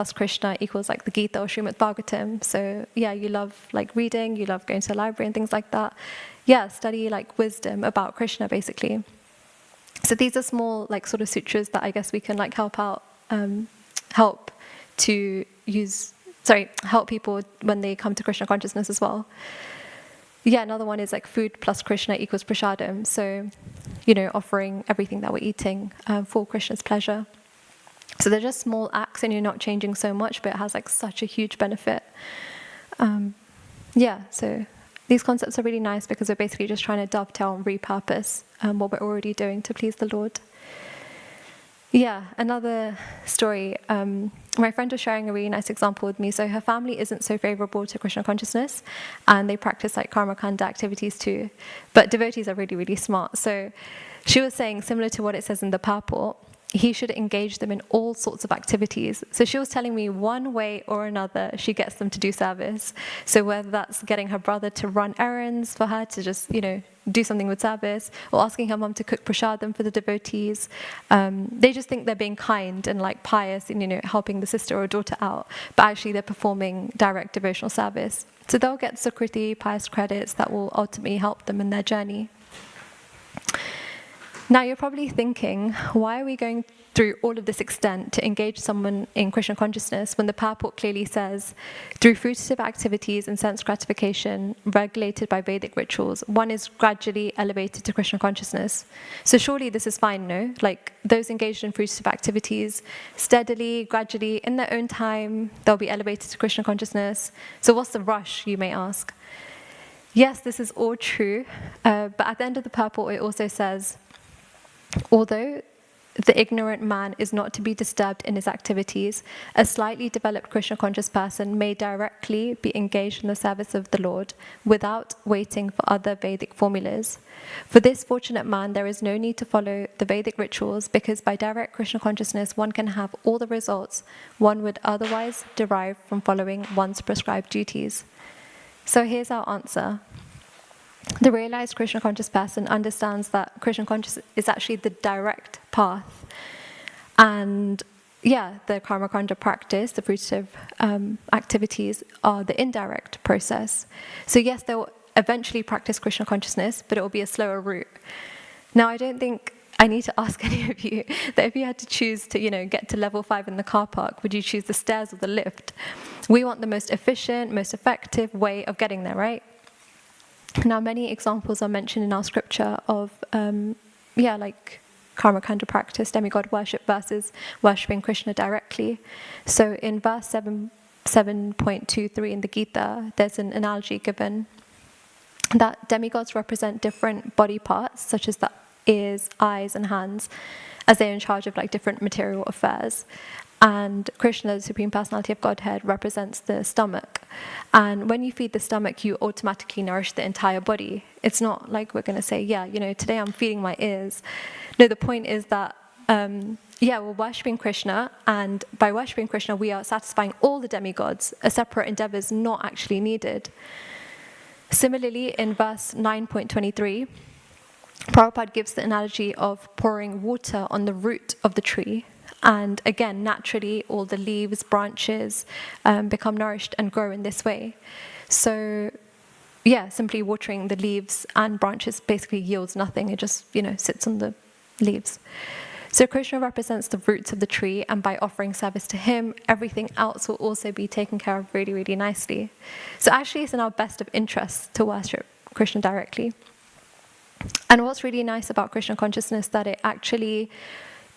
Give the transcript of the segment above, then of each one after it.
plus Krishna equals like the Gita or Srimad Bhagavatam. So yeah, you love like reading, you love going to the library and things like that. Yeah, study like wisdom about Krishna basically. So these are small like sort of sutras that I guess we can like help people when they come to Krishna consciousness as well. Yeah, another one is like food plus Krishna equals prasadam. So, offering everything that we're eating for Krishna's pleasure. So they're just small acts and you're not changing so much, but it has like such a huge benefit. So these concepts are really nice because we're basically just trying to dovetail and repurpose what we're already doing to please the Lord. Yeah, another story. My friend was sharing a really nice example with me. So her family isn't so favorable to Krishna consciousness, and they practice like karma kanda activities too. But devotees are really, really smart. So she was saying, similar to what it says in the purport, he should engage them in all sorts of activities. So she was telling me one way or another she gets them to do service. So whether that's getting her brother to run errands for her to just, do something with service, or asking her mum to cook prasadam for the devotees. They just think they're being kind and like pious and, helping the sister or daughter out. But actually they're performing direct devotional service. So they'll get sukriti, pious credits that will ultimately help them in their journey. Now you're probably thinking, why are we going through all of this extent to engage someone in Krishna consciousness when the purport clearly says, through fruitive activities and sense gratification regulated by Vedic rituals, one is gradually elevated to Krishna consciousness. So surely this is fine, no? Like those engaged in fruitive activities, steadily, gradually, in their own time, they'll be elevated to Krishna consciousness. So what's the rush, you may ask? Yes, this is all true, but at the end of the purport it also says, although the ignorant man is not to be disturbed in his activities, a slightly developed Krishna conscious person may directly be engaged in the service of the Lord without waiting for other Vedic formulas. For this fortunate man, there is no need to follow the Vedic rituals because by direct Krishna consciousness, one can have all the results one would otherwise derive from following one's prescribed duties. So here's our answer. The realized Krishna conscious person understands that Krishna consciousness is actually the direct path. And the karma kanda practice, the fruitive activities, are the indirect process. So yes, they'll eventually practice Krishna consciousness, but it will be a slower route. Now, I don't think I need to ask any of you that if you had to choose to, get to level 5 in the car park, would you choose the stairs or the lift? We want the most efficient, most effective way of getting there, right? Now, many examples are mentioned in our scripture of, like karma kanda practice, demigod worship versus worshipping Krishna directly. So in verse 7.23 in the Gita, there's an analogy given that demigods represent different body parts, such as the ears, eyes, and hands, as they're in charge of like different material affairs. And Krishna, the Supreme Personality of Godhead, represents the stomach. And when you feed the stomach, you automatically nourish the entire body. It's not like we're going to say, today I'm feeding my ears. No, the point is that, we're worshipping Krishna, and by worshipping Krishna, we are satisfying all the demigods. A separate endeavor is not actually needed. Similarly, in verse 9.23, Prabhupada gives the analogy of pouring water on the root of the tree. And again, naturally, all the leaves, branches become nourished and grow in this way. So, simply watering the leaves and branches basically yields nothing. It just, sits on the leaves. So Krishna represents the roots of the tree, and by offering service to him, everything else will also be taken care of really, really nicely. So actually, it's in our best of interest to worship Krishna directly. And what's really nice about Krishna consciousness, that it actually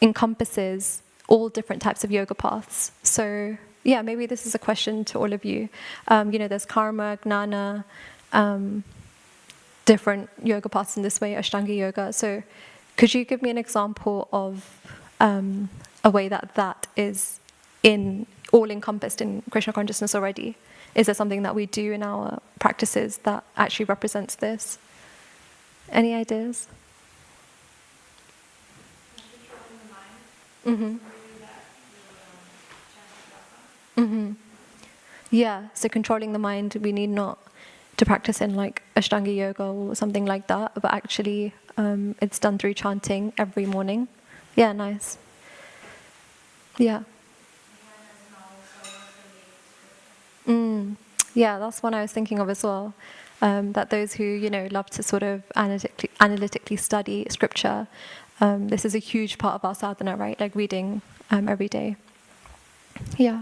encompasses all different types of yoga paths. So, maybe this is a question to all of you. There's karma, gnana, different yoga paths in this way, Ashtanga yoga. So, could you give me an example of a way that is all encompassed in Krishna consciousness already? Is there something that we do in our practices that actually represents this? Any ideas? Mm-hmm. Mm-hmm. Yeah, so controlling the mind, we need not to practice in like Ashtanga yoga or something like that, but actually it's done through chanting every morning. Yeah, nice. Yeah. Yeah, that's one I was thinking of as well. That those who, love to sort of analytically study scripture, this is a huge part of our sadhana, right? Like reading every day. Yeah.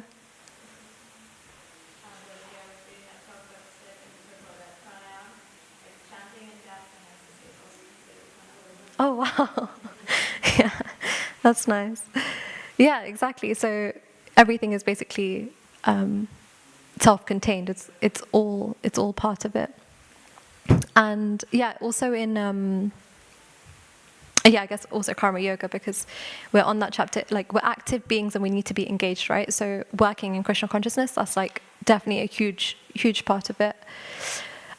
Oh, wow. Yeah, that's nice. Yeah, exactly. So everything is basically self-contained. It's all part of it. And yeah, also in yeah, I guess also karma yoga, because we're on that chapter, like we're active beings and we need to be engaged, right? So working in Krishna consciousness, that's like definitely a huge part of it.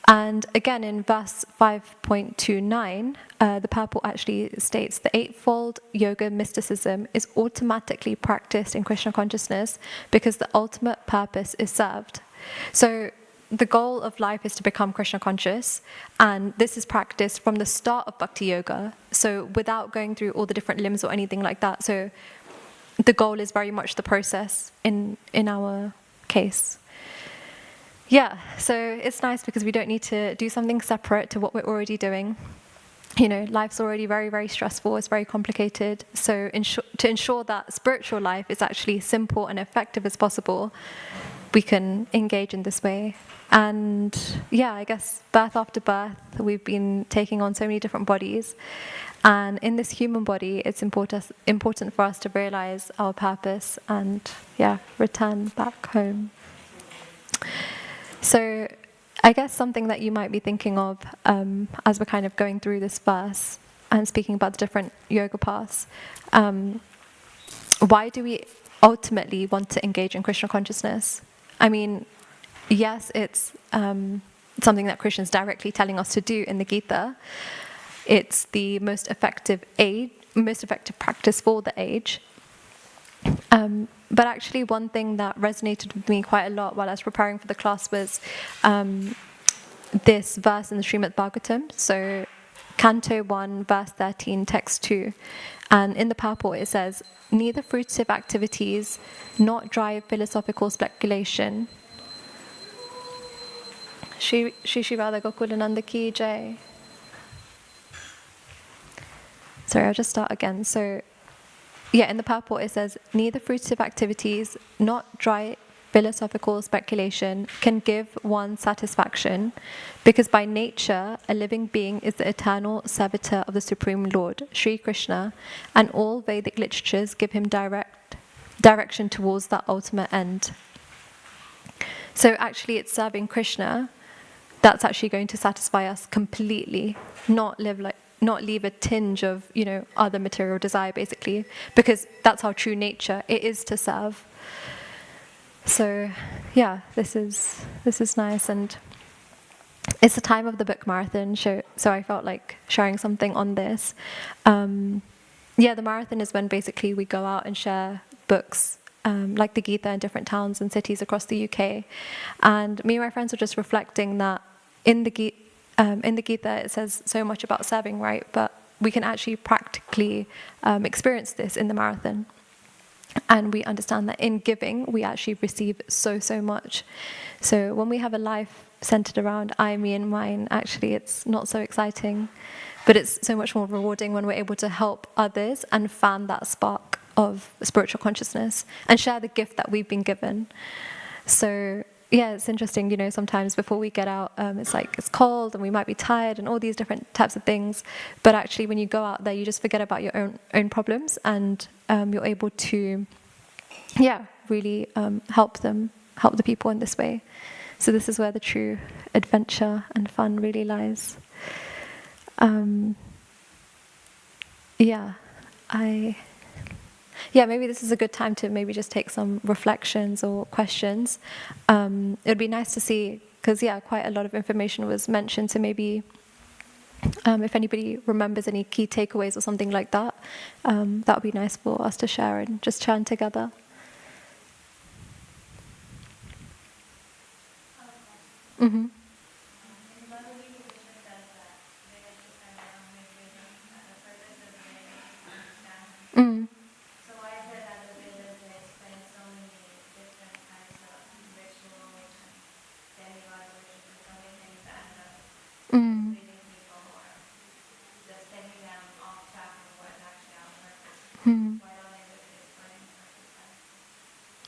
And again, in verse 5.29, the purport actually states the eightfold yoga mysticism is automatically practiced in Krishna consciousness because the ultimate purpose is served. So the goal of life is to become Krishna conscious, and this is practiced from the start of Bhakti Yoga, so without going through all the different limbs or anything like that. So the goal is very much the process in our case. Yeah, so it's nice because we don't need to do something separate to what we're already doing. Life's already very, very stressful, it's very complicated. So to ensure that spiritual life is actually simple and effective as possible, we can engage in this way. And yeah, I guess birth after birth, we've been taking on so many different bodies. And in this human body, it's important for us to realize our purpose and, yeah, return back home. So I guess something that you might be thinking of as we're kind of going through this verse and speaking about the different yoga paths, why do we ultimately want to engage in Krishna consciousness? I mean, yes, it's something that Krishna is directly telling us to do in the Gita. It's the most effective practice for the age. But actually, one thing that resonated with me quite a lot while I was preparing for the class was this verse in the Srimad Bhagavatam. So, Canto 1, verse 13, text 2. And in the purport it says, neither fruitive activities, not dry philosophical speculation. Shri Radha Gokulananda ki jai. Sorry, I'll just start again. So, yeah, in the purport it says, neither fruitive activities, not dry philosophical speculation, can give one satisfaction, because by nature a living being is the eternal servitor of the Supreme Lord, Sri Krishna, and all Vedic literatures give him direction towards that ultimate end. So actually it's serving Krishna that's actually going to satisfy us completely, not leave a tinge of, other material desire, basically, because that's our true nature. It is to serve. So, yeah, this is nice, and it's the time of the book marathon, so I felt like sharing something on this. Yeah, the marathon is when basically we go out and share books, like the Gita in different towns and cities across the UK. And me and my friends were just reflecting that in the Gita it says so much about serving, right? But we can actually practically experience this in the marathon. And we understand that in giving, we actually receive so much. So when we have a life centered around I, me, and mine, actually it's not so exciting. But it's so much more rewarding when we're able to help others and fan that spark of spiritual consciousness and share the gift that we've been given. So yeah, it's interesting, sometimes before we get out, it's cold and we might be tired and all these different types of things. But actually when you go out there, you just forget about your own problems, and you're able to, really help the people in this way. So this is where the true adventure and fun really lies. Maybe this is a good time to maybe just take some reflections or questions. It would be nice to see, because quite a lot of information was mentioned, so maybe if anybody remembers any key takeaways or something like that, that would be nice for us to share and just chant together. Mm-hmm. Mm.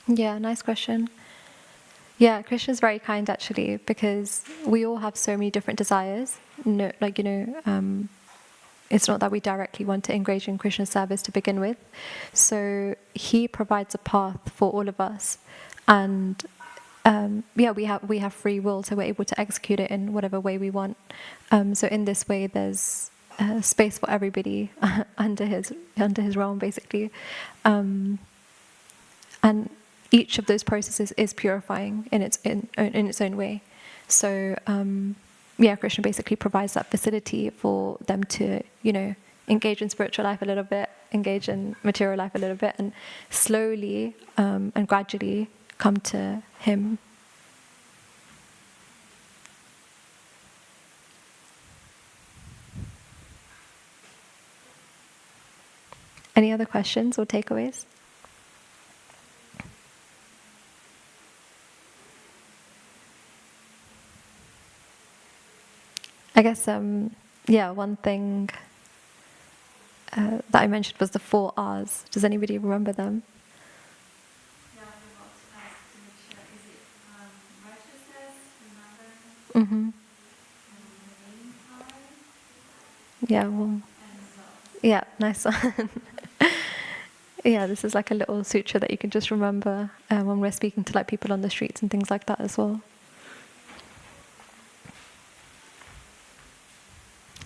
Yeah, nice question. Yeah, Krishna's very kind actually, because we all have so many different desires. No, like, it's not that we directly want to engage in Krishna's service to begin with. So he provides a path for all of us, and yeah, we have free will, so we're able to execute it in whatever way we want. So in this way, there's space for everybody under his realm, basically, and each of those processes is purifying in its own way. So yeah, Krishna basically provides that facility for them to engage in spiritual life a little bit, engage in material life a little bit, and slowly and gradually come to him. Any other questions or takeaways? I guess, yeah, one thing that I mentioned was the 4 R's. Does anybody remember them? Yeah, I forgot to ask to make sure. Is it righteousness, remember, Mm-hmm. remaining time, Yeah, well, and love? yeah, nice one. Yeah, this is like a little sutra that you can just remember when we're speaking to like people on the streets and things like that as well.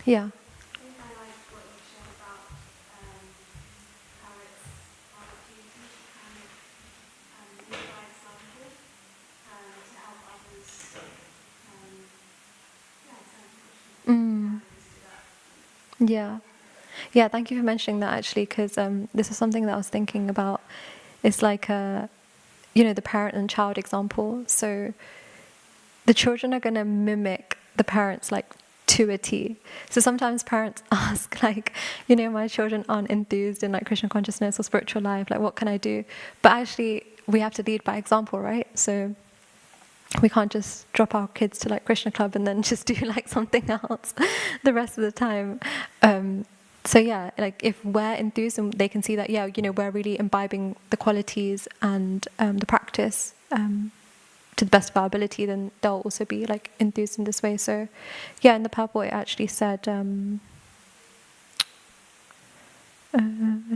Yeah. I think I like what you shared about how it's our duty to kind of lead by example to help others. Yeah, turn to Krishna. Mm. How to do that. Yeah. Yeah, thank you for mentioning that actually, because this is something that I was thinking about. It's like, the parent and child example. So the children are going to mimic the parents like to a T. So sometimes parents ask like, my children aren't enthused in like Krishna consciousness or spiritual life, like what can I do? But actually we have to lead by example, right? So we can't just drop our kids to like Krishna club and then just do like something else the rest of the time. So yeah, like if we're enthused and they can see that, yeah, we're really imbibing the qualities and the practice to the best of our ability, then they'll also be like enthused in this way. So yeah, in the purport it actually said, where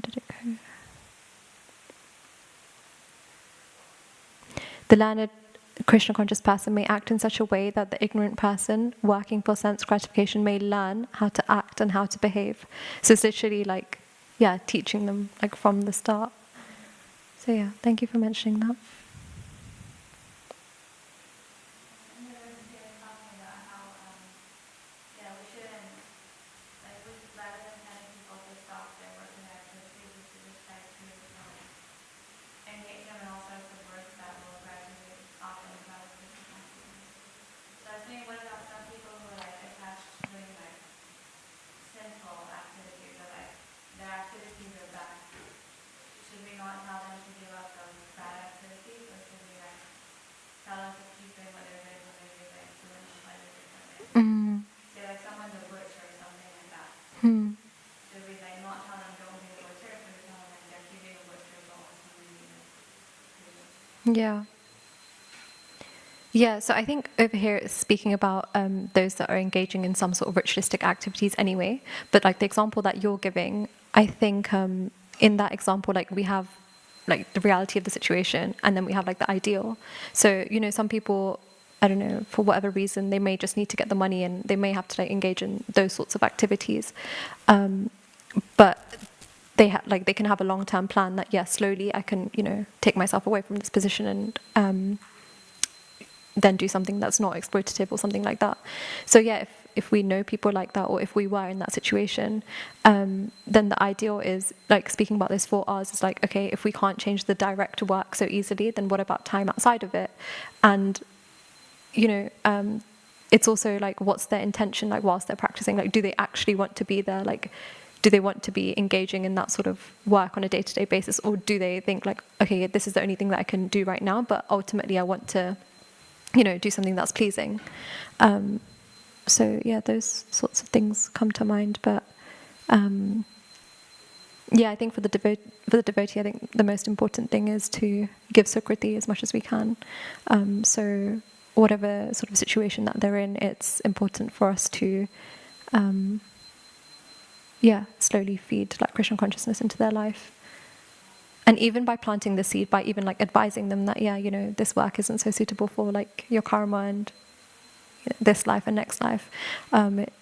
did it go? The learned Krishna conscious person may act in such a way that the ignorant person working for sense gratification may learn how to act and how to behave. So it's literally like, yeah, teaching them like from the start. So yeah, thank you for mentioning that. And then I was talking about how we shouldn't rather than telling people to stop their working activities, we should just try to engage them in all sorts of work that will gradually soften about Krishna consciousness. So I was thinking, what about some people who are like attached to doing like sinful activities, or like their activities are bad? Should we not tell them to give up those bad activities, or should we like tell them to keep doing what they're doing, do in a slightly different way? Mm. Say like someone's a butcher or something like that. Hmm. Should we like not tell them don't be a butcher, or should we tell them like they're keeping a butcher but also doing it? Yeah. Yeah, so I think over here it's speaking about those that are engaging in some sort of ritualistic activities anyway. But like the example that you're giving, I think in that example, like we have like the reality of the situation, and then we have like the ideal. So some people, I don't know, for whatever reason, they may just need to get the money, and they may have to like engage in those sorts of activities. But they can have a long-term plan that slowly I can take myself away from this position and then do something that's not exploitative or something like that. So yeah, if we know people like that, or if we were in that situation, then the ideal is like speaking about those 4 Rs is like, okay, if we can't change the direct work so easily, then what about time outside of it? And it's also like, what's their intention, like whilst they're practicing? Like, do they actually want to be there? Like, do they want to be engaging in that sort of work on a day-to-day basis, or do they think like, okay, this is the only thing that I can do right now, but ultimately I want to do something that's pleasing. So yeah, those sorts of things come to mind. But Yeah, I think for the devotee, I think the most important thing is to give sukriti as much as we can. So whatever sort of situation that they're in, it's important for us to, slowly feed like Krishna consciousness into their life. And even by planting the seed, by even like advising them that, this work isn't so suitable for like your karma and this life and next life, it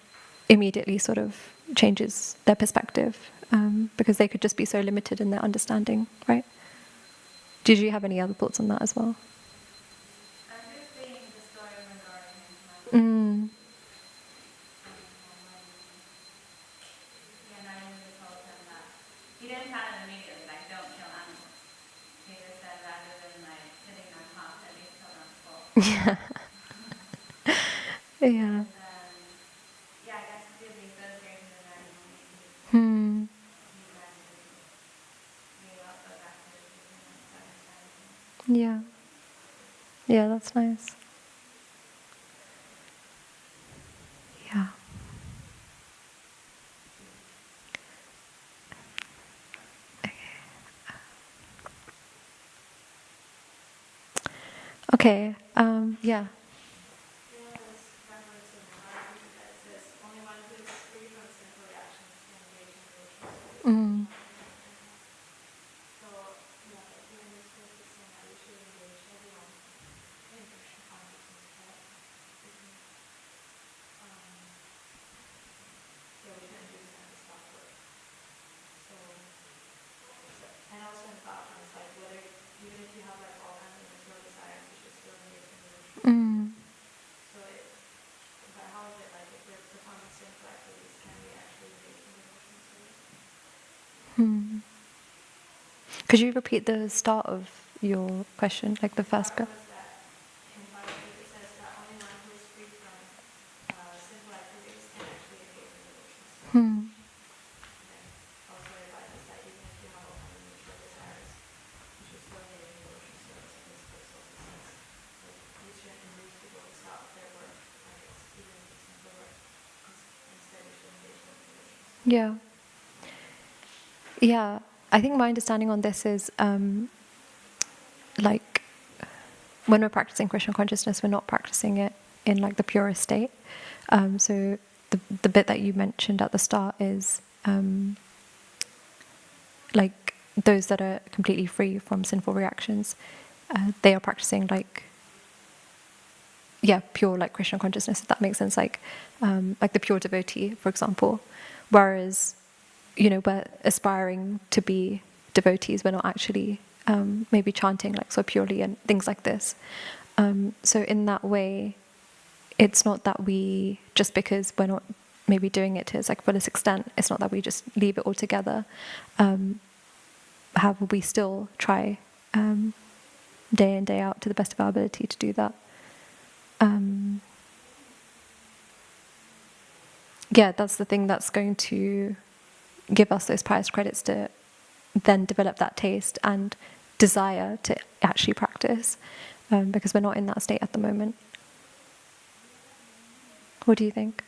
immediately sort of changes their perspective, because they could just be so limited in their understanding, right? Did you have any other thoughts on that as well? I'm just reading the story of Mandora came to mind. Mm. Yeah, Narendra told him that he didn't tell him immediately, like, don't kill animals. He just said rather than like hitting them half, at least kill them full. Yeah. Yeah. And then, yeah, I guess because he associated with animal meat, Hmm. he then gave up those activities and then started studying. Yeah. Yeah, that's nice. Yeah. Okay. Yeah. Mm. Mm. Hmm. Could you repeat the start of your question, like the first bit? Hmm. Yeah. Yeah. I think my understanding on this is like when we're practicing Krishna consciousness, we're not practicing it in like the purest state. So the bit that you mentioned at the start is like those that are completely free from sinful reactions. They are practicing like pure like Krishna consciousness, if that makes sense. Like the pure devotee, for example. Whereas we're aspiring to be devotees. We're not actually maybe chanting like so purely and things like this. So in that way, it's not that we, just because we're not maybe doing it to its like fullest extent, it's not that we just leave it altogether. However, we still try day in, day out to the best of our ability to do that. That's the thing that's going to give us those pious credits to then develop that taste and desire to actually practice, because we're not in that state at the moment. What do you think?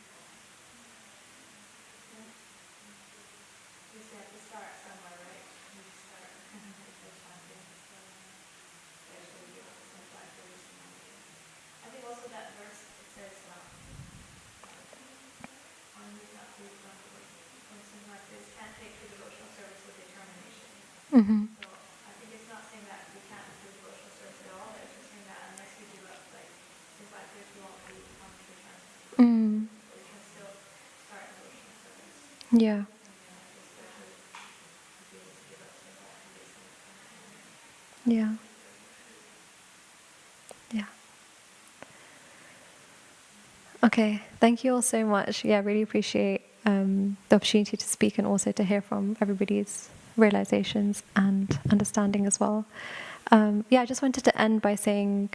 Mm-hmm. Mm. Yeah. Yeah. Yeah. Okay. Thank you all so much. Yeah, really appreciate the opportunity to speak and also to hear from everybody's realizations and understanding as well. I just wanted to end by saying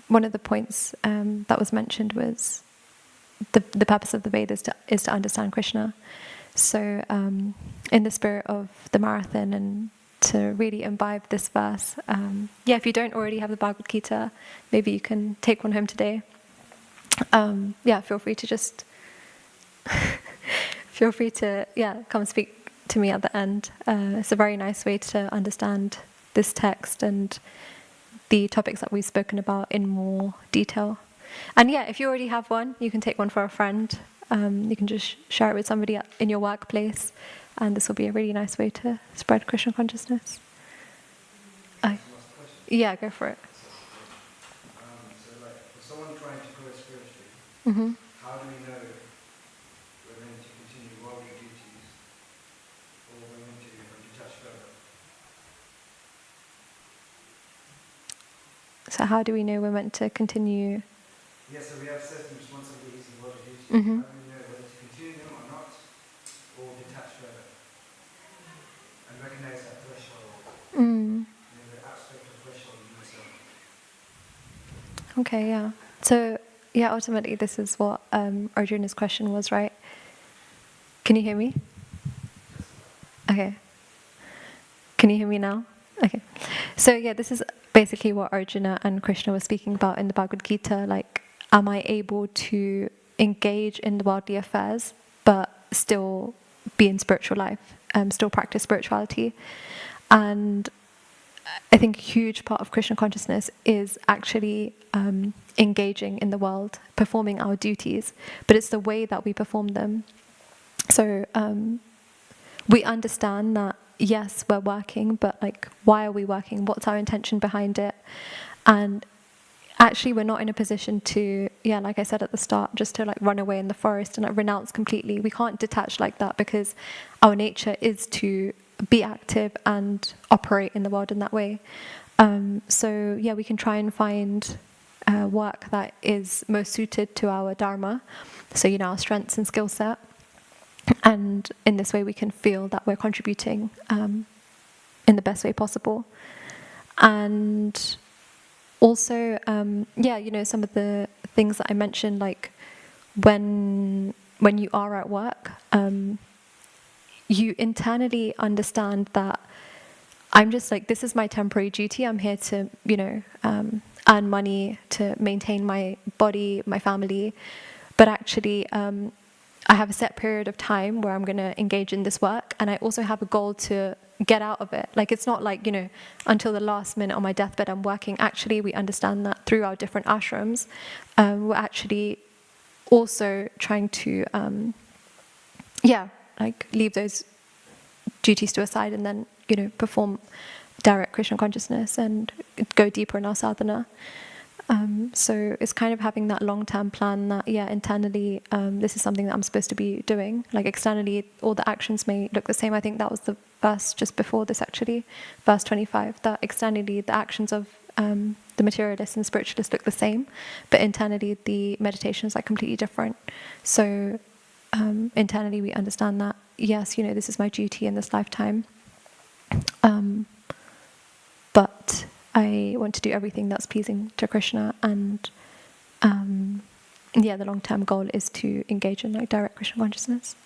one of the points that was mentioned was the purpose of the Vedas is to understand Krishna. So in the spirit of the marathon and to really imbibe this verse, if you don't already have the Bhagavad Gita, maybe you can take one home today. Feel free to just feel free to come speak to me at the end. It's a very nice way to understand this text and the topics that we've spoken about in more detail. And yeah, if you already have one, you can take one for a friend. You can just share it with somebody in your workplace, and this will be a really nice way to spread Krishna consciousness. Yeah, go for it. So like, for someone trying to grow spiritually, Mm-hmm. how do we know we're meant to continue worldly duties or we're meant to detach further? So how do we know we're meant to continue? Yeah, so we have certain responsibilities and worldly duties. Mm-hmm. How do we know whether to continue them or not, or detach further? And recognize that threshold, Mm. the aspect of threshold in yourself. Okay, yeah. So, yeah, ultimately, this is what Arjuna's question was, right? Can you hear me? Okay. Can you hear me now? Okay. So, yeah, this is basically what Arjuna and Krishna were speaking about in the Bhagavad Gita. Like, am I able to engage in the worldly affairs, but still be in spiritual life, still practice spirituality? And I think a huge part of Krishna consciousness is actually engaging in the world, performing our duties, but it's the way that we perform them. So we understand that, yes, we're working, but like, why are we working? What's our intention behind it? And actually, we're not in a position to, yeah, like I said at the start, just to like run away in the forest and like renounce completely. We can't detach like that because our nature is to be active and operate in the world in that way. So yeah, we can try and find work that is most suited to our dharma, so our strengths and skill set, and in this way we can feel that we're contributing in the best way possible. And also, some of the things that I mentioned, like when you are at work, you internally understand that I'm just like, this is my temporary duty. I'm here to, earn money to maintain my body, my family. But actually, I have a set period of time where I'm going to engage in this work. And I also have a goal to get out of it. Like, it's not like, until the last minute on my deathbed I'm working. Actually, we understand that through our different ashrams, we're actually also trying to, leave those duties to a side and then, perform direct Krishna consciousness and go deeper in our sadhana. So it's kind of having that long-term plan that, internally, this is something that I'm supposed to be doing. Like, externally, all the actions may look the same. I think that was the verse just before this, actually, verse 25, that externally, the actions of the materialist and spiritualist look the same, but internally, the meditation is like completely different. So internally, we understand that, yes, this is my duty in this lifetime. But I want to do everything that's pleasing to Krishna, and the long-term goal is to engage in like direct Krishna consciousness.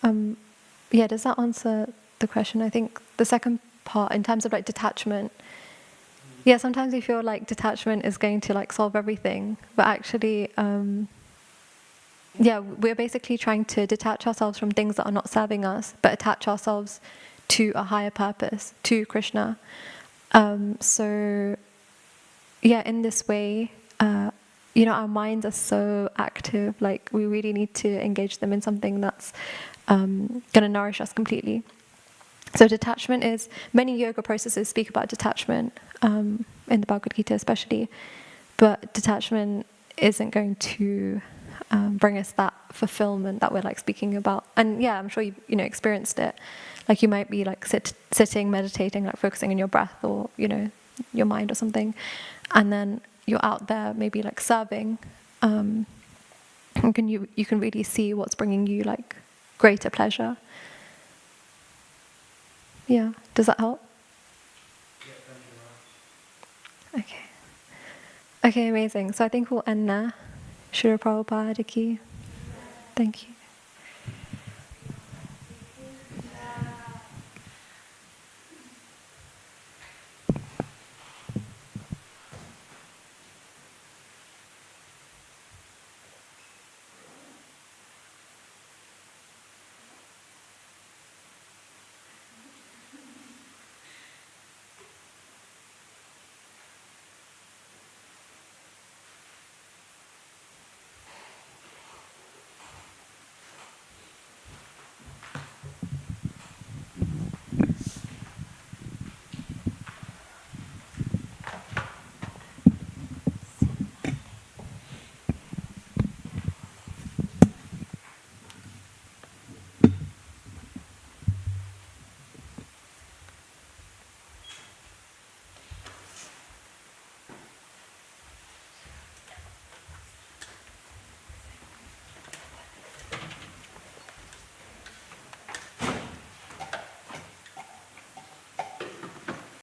Does that answer the question? I think the second part, in terms of like detachment, sometimes we feel like detachment is going to like solve everything, but actually, we're basically trying to detach ourselves from things that are not serving us, but attach ourselves to a higher purpose, to Krishna. In this way, our minds are so active, like we really need to engage them in something that's going to nourish us completely. So detachment is, many yoga processes speak about detachment, in the Bhagavad Gita especially, but detachment isn't going to bring us that fulfillment that we're like speaking about. And I'm sure you've experienced it. Like, you might be like sitting, meditating, like focusing on your breath or your mind or something, and then you're out there maybe like serving. You can really see what's bringing you like greater pleasure. Yeah, does that help? Yeah, thank you very much. Okay, amazing. So I think we'll end there. Shri Prabhupada ki. Thank you.